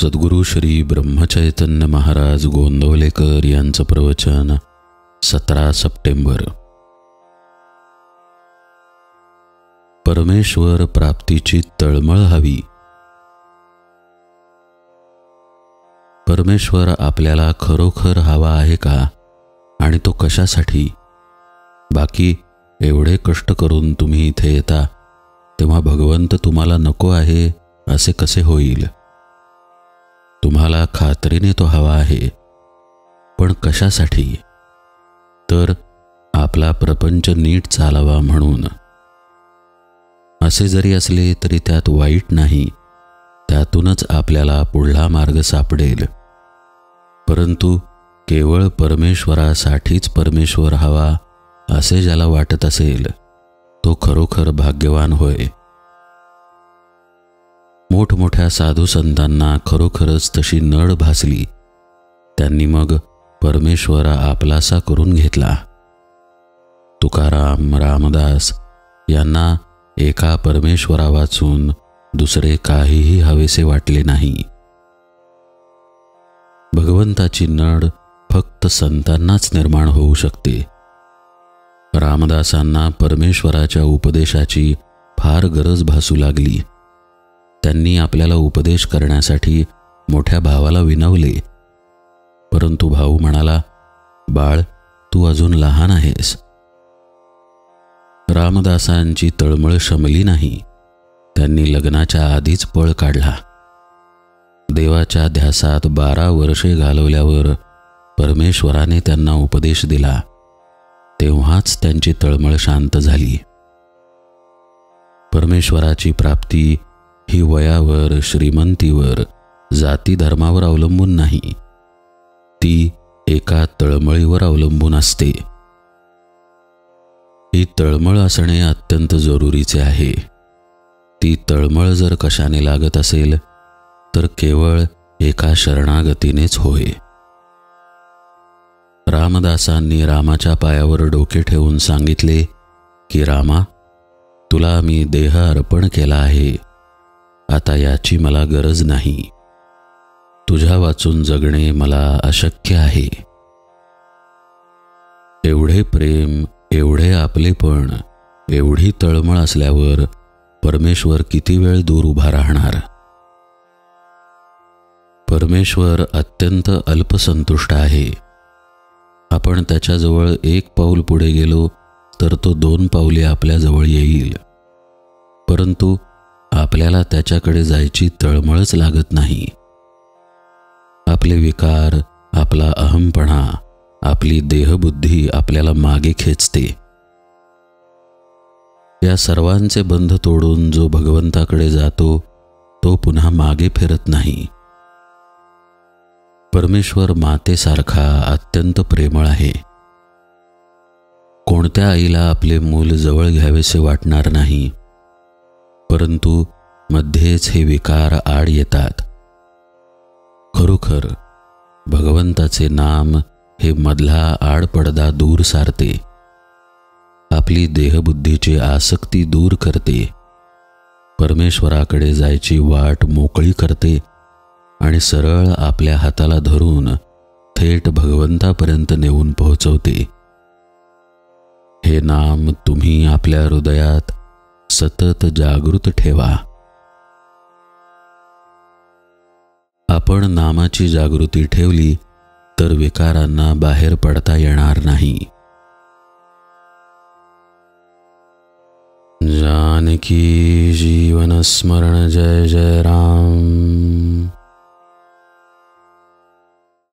सद्गुरु श्री ब्रह्मचैतन्य महाराज गोंदवलेकर यांचं प्रवचन 17 सप्टेंबर. परमेश्वर प्राप्तीची तळमळ हवी. परमेश्वर आपल्याला खरोखर हवा आहे का, आणि तो कशासाठी? बाकी एवढे कष्ट करून तुम्ही इथे येता, तेव्हा भगवंत तुम्हाला नको आहे असे कसे होईल? तुम्हाला खात्रीने तो हवा आहे, पण कशासाठी? तर आपला प्रपंच नीट चालावा म्हणून. असे जरी असले तरी त्यात वाईट नाही, त्यातूनच आपल्याला पुढला मार्ग सापडेल. परंतु केवळ परमेश्वरासाठीच परमेश्वर हवा असे ज्याला वाटत असेल, तो खरोखर भाग्यवान होय. मोठमोठ्या साधू संतांना खरोखरच तशी नड भासली. त्यांनी मग परमेश्वर आपलासा करून घेतला. तुकाराम, रामदास यांना एका परमेश्वरा वाचून दुसरे काहीही हवेसे वाटले नाही. भगवंताची नड फक्त संतांनाच निर्माण होऊ शकते. रामदासांना परमेश्वराच्या उपदेशाची फार गरज भासू लागली. त्यांनी आपल्याला उपदेश करण्यासाठी मोठ्या भावाला विनवले, परंतु भाऊ म्हणाला, बाळ, तू अजून लहान आहेस. रामदासांची तळमळ शमली नाही. त्यांनी लग्नाच्या आधीच पळ काढला. देवाच्या ध्यासात 12 वर्षे घालवल्यावर परमेश्वराने त्यांना उपदेश दिला. तेव्हाच त्यांची तळमळ शांत झाली. परमेश्वराची प्राप्ती ही वयावर, श्रीमंतीवर, जाती धर्मावर अवलंबून नाही. ती एका तळमळीवर अवलंबून असते. ही तळमळ असणे अत्यंत जरुरीचे आहे. ती तळमळ जर कशाने लागत असेल तर केवळ एका शरणागतीनेच होय. रामदासांनी रामाच्या पायावर डोके ठेवून सांगितले की, रामा, तुला मी देह अर्पण केला आहे. आता याची मला गरज नाही. तुझ्या वाचून जगणे मला अशक्य आहे. एवढे प्रेम, एवढे आपलेपण, एवढी तळमळ असल्यावर परमेश्वर किती वेळ दूर उभा राहणार? परमेश्वर अत्यंत अल्पसंतुष्ट आहे. आपण त्याच्याजवळ 1 पाऊल पुढे गेलो तर तो 2 पावले आपल्याजवळ येईल. परंतु आपल्याला त्याच्याकडे जायची तळमळच लागत नाही. आपले विकार, आपला अहमपणा, आपली देहबुद्धी आपल्याला मागे खेचते. या सर्वांचे बंध तोडून जो भगवंताकडे जातो तो पुन्हा मागे फिरत नाही. परमेश्वर मातेसारखा अत्यंत प्रेमळ आहे. कोणत्या आईला आपले मूल जवळ घ्यावेसे वाटणार नाही? परंतु मध्येच हे विकार आड येतात. खरोखर भगवंताचे नाम हे मधला आड पडदा दूर सारते. आपली देहबुद्धीची आसक्ती दूर करते. परमेश्वराकडे जायची वाट मोकळी करते आणि सरळ आपल्या हाताला धरून थेट भगवंतापर्यंत नेऊन पोहोचवते. हे नाम तुम्ही आपल्या हृदयात सतत जागृत ठेवा. आपण नामाची जागृती ठेवली तर विकारांना बाहेर पडता येणार नाही. जानकी जीवन स्मरण जय जय राम.